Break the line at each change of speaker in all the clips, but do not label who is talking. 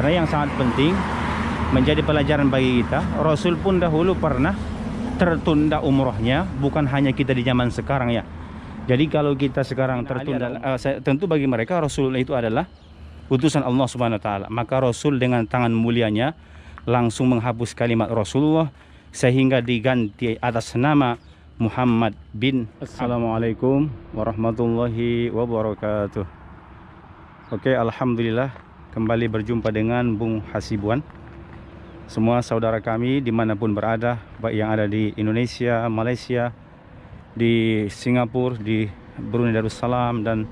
Karena yang sangat penting menjadi pelajaran bagi kita, Rasul pun dahulu pernah tertunda umrohnya, bukan hanya kita di zaman sekarang ya. Jadi kalau kita sekarang tertunda, tentu bagi mereka Rasul itu adalah utusan Allah Subhanahu wa taala. Maka Rasul dengan tangan mulianya langsung menghapus kalimat Rasulullah sehingga diganti atas nama Muhammad bin. Assalamualaikum warahmatullahi wabarakatuh. Oke, alhamdulillah kembali berjumpa dengan Bung Hasibuan. Semua saudara kami dimanapun berada, baik yang ada di Indonesia, Malaysia, di Singapura, di Brunei Darussalam, dan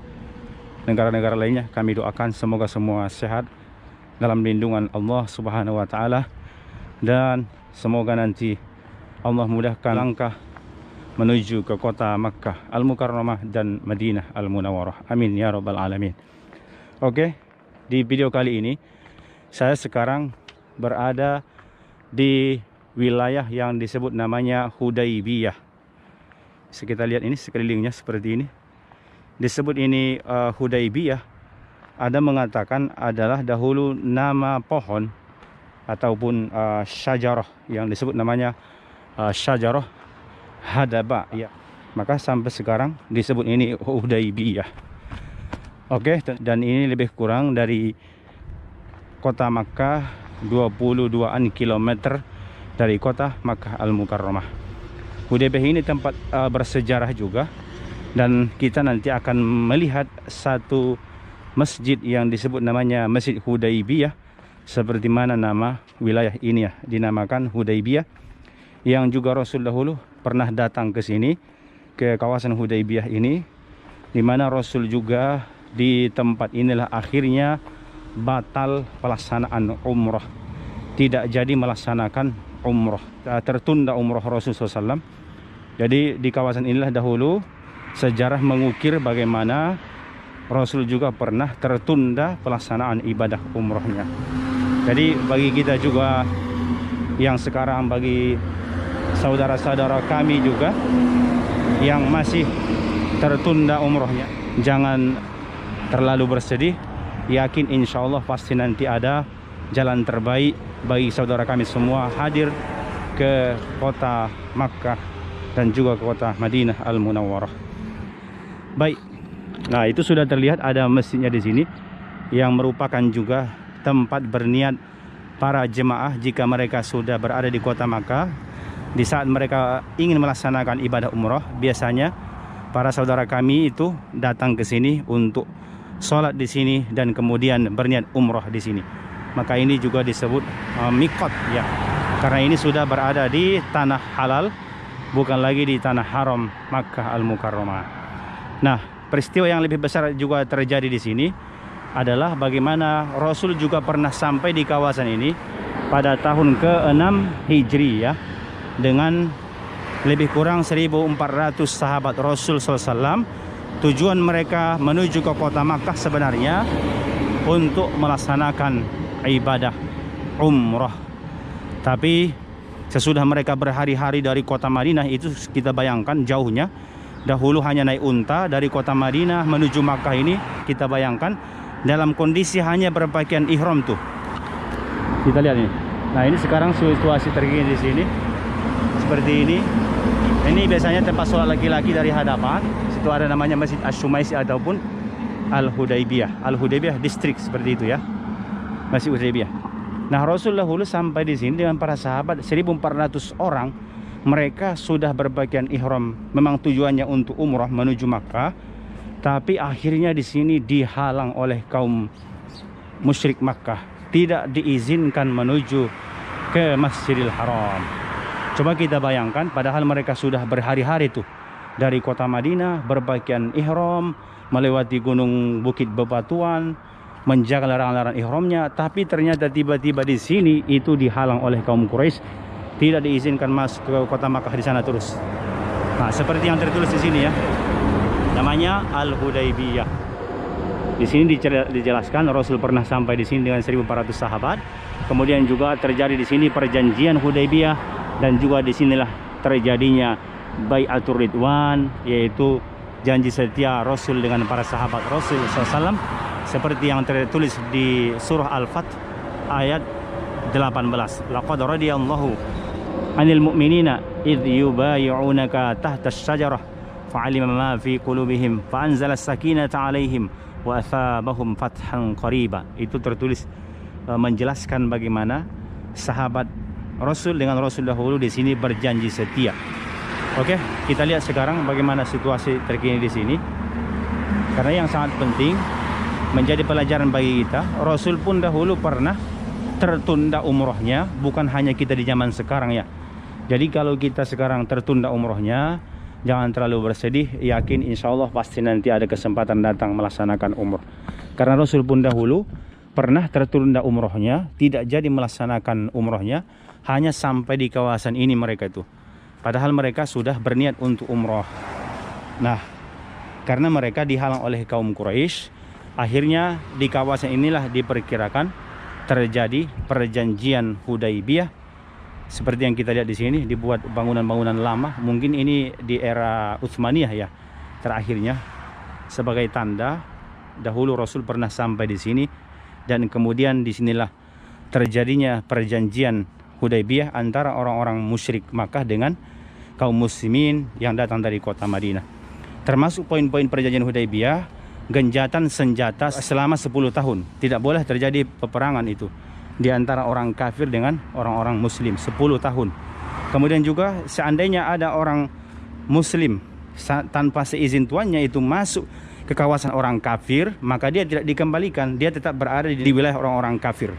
negara-negara lainnya, kami doakan semoga semua sehat dalam lindungan Allah Subhanahu wa taala, dan semoga nanti Allah mudahkan langkah menuju ke kota Makkah Al-Mukarramah dan Madinah Al-Munawwarah. Amin ya rabbal alamin. Oke, di video kali ini saya sekarang berada di wilayah yang disebut namanya Hudaybiyah. Kita lihat ini sekelilingnya seperti ini. Disebut ini Hudaybiyah. Ada mengatakan adalah dahulu nama pohon ataupun syajarah yang disebut namanya syajarah hadaba ya. Maka sampai sekarang disebut ini Hudaybiyah. Oke, dan ini lebih kurang dari kota Makkah 22-an kilometer dari kota Makkah Al-Mukarramah. Hudaybiyah ini tempat bersejarah juga, dan kita nanti akan melihat satu masjid yang disebut namanya Masjid Hudaybiyah, seperti mana nama wilayah ini ya, dinamakan Hudaybiyah, yang juga Rasul dahulu pernah datang ke sini, ke kawasan Hudaybiyah ini, di mana Rasul juga di tempat inilah akhirnya batal pelaksanaan umrah, tidak jadi melaksanakan umrah, tertunda umrah Rasul SAW. Jadi di kawasan inilah dahulu sejarah mengukir bagaimana Rasul juga pernah tertunda pelaksanaan ibadah umrahnya. Jadi bagi kita juga yang sekarang, bagi saudara-saudara kami juga yang masih tertunda umrahnya, jangan terlalu bersedih. Yakin insya Allah pasti nanti ada jalan terbaik bagi saudara kami semua hadir ke kota Makkah dan juga ke kota Madinah Al-Munawwarah. Baik, nah itu sudah terlihat ada masjidnya di sini, yang merupakan juga tempat berniat para jemaah jika mereka sudah berada di kota Makkah. Di saat mereka ingin melaksanakan ibadah umrah, biasanya para saudara kami itu datang ke sini untuk sholat di sini dan kemudian berniat umrah di sini. Maka ini juga disebut miqat ya, karena ini sudah berada di tanah halal, bukan lagi di tanah haram Makkah Al-Mukarramah. Nah, peristiwa yang lebih besar juga terjadi di sini adalah bagaimana Rasul juga pernah sampai di kawasan ini pada tahun ke-6 Hijri ya, dengan lebih kurang 1.400 sahabat Rasul SAW. Tujuan mereka menuju ke kota Makkah sebenarnya untuk melaksanakan ibadah umrah. Tapi sesudah mereka berhari-hari dari kota Madinah, itu kita bayangkan jauhnya. Dahulu hanya naik unta dari kota Madinah menuju Makkah ini, kita bayangkan dalam kondisi hanya berpakaian ihram tuh. Kita lihat ini. Nah, ini sekarang situasi terkini di sini seperti ini. Ini biasanya tempat sholat laki-laki dari hadapan. Situ ada namanya Masjid Asy-Syumaisi ataupun Al-Hudaybiyah. Al-Hudaybiyah distrik seperti itu ya, Masjid Hudaybiyah. Nah, Rasul dahulu sampai di sini dengan para sahabat 1.400 orang. Mereka sudah berpakaian ihram, memang tujuannya untuk umrah menuju Makkah, tapi akhirnya di sini dihalang oleh kaum musyrik Makkah, tidak diizinkan menuju ke Masjidil Haram. Coba kita bayangkan, padahal mereka sudah berhari-hari tuh dari kota Madinah berpakaian ihram, melewati gunung bukit bebatuan, menjaga larangan-larangan ihramnya, tapi ternyata tiba-tiba di sini itu dihalang oleh kaum Quraisy, tidak diizinkan masuk ke kota Makkah di sana terus. Nah, seperti yang tertulis di sini ya, namanya Al-Hudaybiyah. Di sini dijelaskan Rasul pernah sampai di sini dengan 1.400 sahabat. Kemudian juga terjadi di sini perjanjian Hudaybiyah, dan juga disinilah terjadinya Bai'atur Ridwan, yaitu janji setia Rasul dengan para sahabat Rasul SAW, seperti yang tertulis di surah Al-Fath ayat 18. Laqad radiyallahu 'anil mu'minina idh yubayyi'unaka tahta asy-syajarah fa'alima ma fi qulubihim fa'anzala as-sakinata 'alaihim wa athabahum fathan qariba. Itu tertulis menjelaskan bagaimana sahabat Rasul dengan Rasul dahulu di sini berjanji setia. Oke, kita lihat sekarang bagaimana situasi terkini di sini. Karena yang sangat penting menjadi pelajaran bagi kita, Rasul pun dahulu pernah tertunda umrohnya, bukan hanya kita di zaman sekarang ya. Jadi kalau kita sekarang tertunda umrohnya, jangan terlalu bersedih, yakin insya Allah pasti nanti ada kesempatan datang melaksanakan umroh. Karena Rasul pun dahulu pernah tertunda umrohnya, tidak jadi melaksanakan umrohnya, hanya sampai di kawasan ini mereka itu. Padahal mereka sudah berniat untuk umroh. Nah, karena mereka dihalang oleh kaum Quraisy, akhirnya di kawasan inilah diperkirakan terjadi perjanjian Hudaybiyah. Seperti yang kita lihat di sini, dibuat bangunan-bangunan lama. Mungkin ini di era Utsmaniyah ya, terakhirnya sebagai tanda dahulu Rasul pernah sampai di sini, dan kemudian disinilah terjadinya perjanjian Hudaybiyah antara orang-orang musyrik Makkah dengan kaum muslimin yang datang dari kota Madinah. Termasuk poin-poin perjanjian Hudaybiyah, genjatan senjata selama 10 tahun. Tidak boleh terjadi peperangan itu di antara orang kafir dengan orang-orang muslim 10 tahun. Kemudian juga seandainya ada orang muslim tanpa seizin tuannya itu masuk ke kawasan orang kafir, maka dia tidak dikembalikan, dia tetap berada di wilayah orang-orang kafir.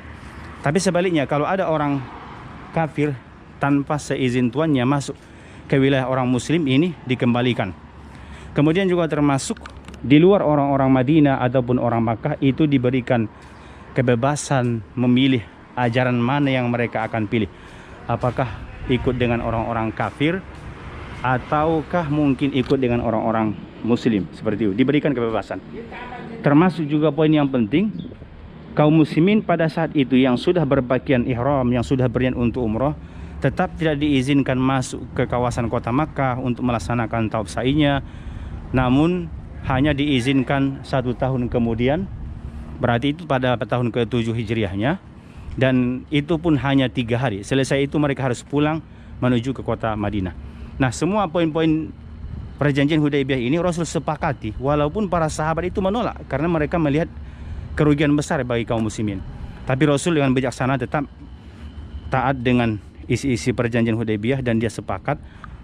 Tapi sebaliknya, kalau ada orang kafir tanpa seizin tuannya masuk ke wilayah orang muslim, ini dikembalikan. Kemudian juga termasuk di luar orang-orang Madinah ataupun orang Makkah itu diberikan kebebasan memilih ajaran mana yang mereka akan pilih. Apakah ikut dengan orang-orang kafir ataukah mungkin ikut dengan orang-orang muslim, seperti itu. Diberikan kebebasan. Termasuk juga poin yang penting, kaum muslimin pada saat itu yang sudah berpakaian ihram, yang sudah berniat untuk umroh, tetap tidak diizinkan masuk ke kawasan kota Makkah untuk melaksanakan tawaf sa'inya. Namun hanya diizinkan 1 tahun kemudian, berarti itu pada tahun ke-7 Hijriahnya, dan itu pun hanya 3 hari. Selesai itu mereka harus pulang menuju ke kota Madinah. Nah, semua poin-poin perjanjian Hudaybiyah ini Rasul sepakati, walaupun para sahabat itu menolak karena mereka melihat kerugian besar bagi kaum muslimin. Tapi Rasul dengan bijaksana tetap taat dengan isi-isi perjanjian Hudaybiyah, dan dia sepakat.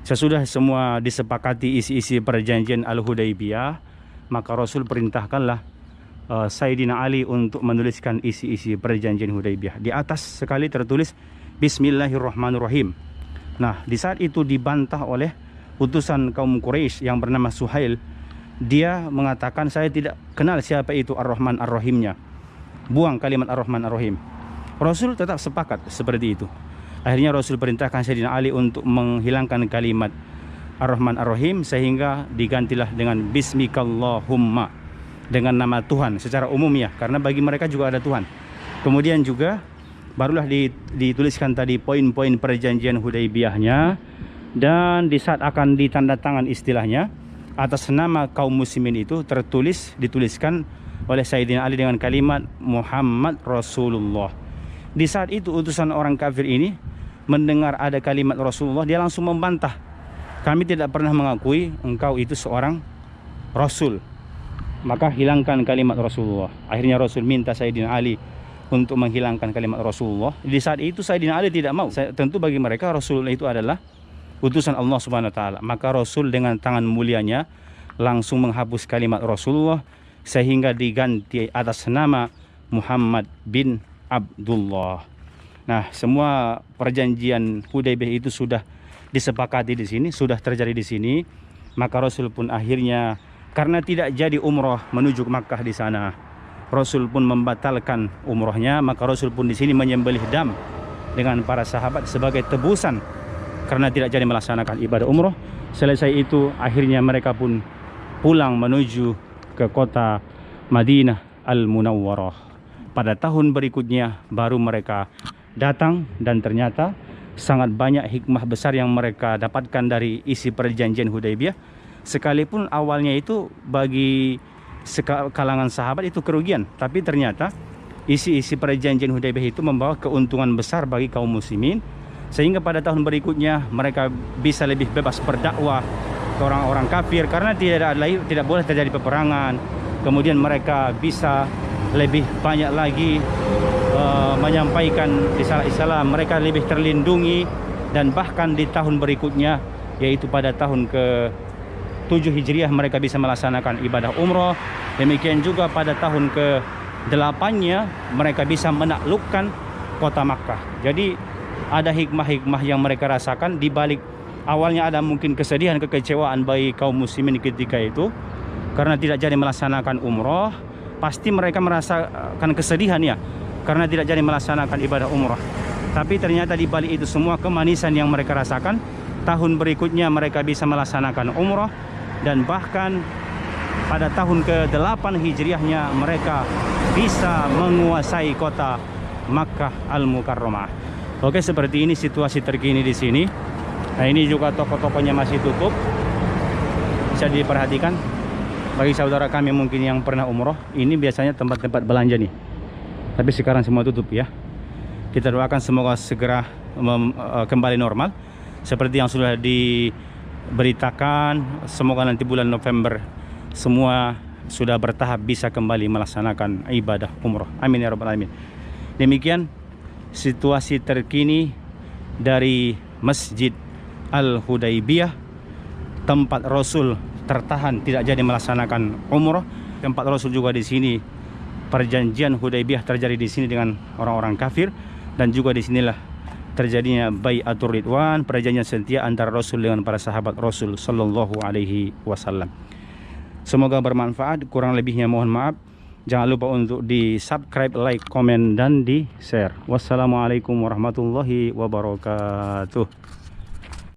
Sesudah semua disepakati isi-isi perjanjian Al-Hudaybiyah, maka Rasul perintahkanlah Sayyidina Ali untuk menuliskan isi-isi perjanjian Hudaybiyah. Di atas sekali tertulis Bismillahirrahmanirrahim. Nah, di saat itu dibantah oleh utusan kaum Quraisy yang bernama Suhail. Dia mengatakan, saya tidak kenal siapa itu Ar-Rahman Ar-Rahimnya. Buang kalimat Ar-Rahman Ar-Rahim. Rasul tetap sepakat seperti itu. Akhirnya Rasul perintahkan Sayyidina Ali untuk menghilangkan kalimat Ar-Rahman Ar-Rahim, sehingga digantilah dengan Bismikallahumma, dengan nama Tuhan secara umum ya, karena bagi mereka juga ada Tuhan. Kemudian juga barulah dituliskan tadi poin-poin perjanjian Hudaybiyahnya, dan di saat akan ditandatangan istilahnya atas nama kaum muslimin itu dituliskan oleh Sayyidina Ali dengan kalimat Muhammad Rasulullah. Di saat itu utusan orang kafir ini mendengar ada kalimat Rasulullah, dia langsung membantah. Kami tidak pernah mengakui engkau itu seorang Rasul. Maka hilangkan kalimat Rasulullah. Akhirnya Rasul minta Sayyidina Ali untuk menghilangkan kalimat Rasulullah. Di saat itu Sayyidina Ali tidak mau. Tentu bagi mereka Rasulullah itu adalah utusan Allah Subhanahu wa taala. Maka Rasul dengan tangan mulianya langsung menghapus kalimat Rasulullah, sehingga diganti atas nama Muhammad bin Abdullah. Nah, semua perjanjian Hudaybiyah itu sudah disepakati di sini, sudah terjadi di sini. Maka Rasul pun akhirnya, karena tidak jadi umroh menuju Makkah di sana, Rasul pun membatalkan umrohnya. Maka Rasul pun di sini menyembelih dam dengan para sahabat sebagai tebusan karena tidak jadi melaksanakan ibadah umroh. Selesai itu akhirnya mereka pun pulang menuju ke kota Madinah Al-Munawwarah. Pada tahun berikutnya baru mereka datang, dan ternyata sangat banyak hikmah besar yang mereka dapatkan dari isi perjanjian Hudaybiyah. Sekalipun awalnya itu bagi kalangan sahabat itu kerugian, tapi ternyata isi perjanjian Hudaybiyah itu membawa keuntungan besar bagi kaum muslimin, sehingga pada tahun berikutnya mereka bisa lebih bebas berdakwah ke orang-orang kafir karena tidak boleh terjadi peperangan. Kemudian mereka bisa lebih banyak lagi menyampaikan risalah Islam, mereka lebih terlindungi. Dan bahkan di tahun berikutnya, yaitu pada tahun ke-7 Hijriah, mereka bisa melaksanakan ibadah umroh. Demikian juga pada tahun ke-8-nya mereka bisa menaklukkan kota Makkah. Jadi ada hikmah-hikmah yang mereka rasakan. Di balik awalnya ada mungkin kesedihan, kekecewaan bagi kaum muslimin ketika itu karena tidak jadi melaksanakan umroh. Pasti mereka merasakan kesedihan ya, karena tidak jadi melaksanakan ibadah umroh. Tapi ternyata di balik itu semua kemanisan yang mereka rasakan, tahun berikutnya mereka bisa melaksanakan umroh. Dan bahkan pada tahun ke-8 Hijriahnya mereka bisa menguasai kota Makkah Al-Mukarramah. Oke, seperti ini situasi terkini di sini. Nah, ini juga toko-tokonya masih tutup. Bisa diperhatikan bagi saudara kami mungkin yang pernah umroh, ini biasanya tempat-tempat belanja nih. Tapi sekarang semua tutup ya. Kita doakan semoga segera kembali normal seperti yang sudah diberitakan. Semoga nanti bulan November semua sudah bertahap bisa kembali melaksanakan ibadah umroh. Amin ya rabbal alamin. Demikian situasi terkini dari Masjid Al-Hudaybiyah, tempat Rasul tertahan tidak jadi melaksanakan umroh. Tempat Rasul juga di sini, perjanjian Hudaybiyah terjadi di sini dengan orang-orang kafir. Dan juga di sinilah terjadinya Bai'atur Ridwan, perjanjian setia antara Rasul dengan para sahabat Rasul sallallahu alaihi wasallam. Semoga bermanfaat, kurang lebihnya mohon maaf. Jangan lupa untuk di subscribe, like, komen, dan di share. Wassalamualaikum warahmatullahi wabarakatuh.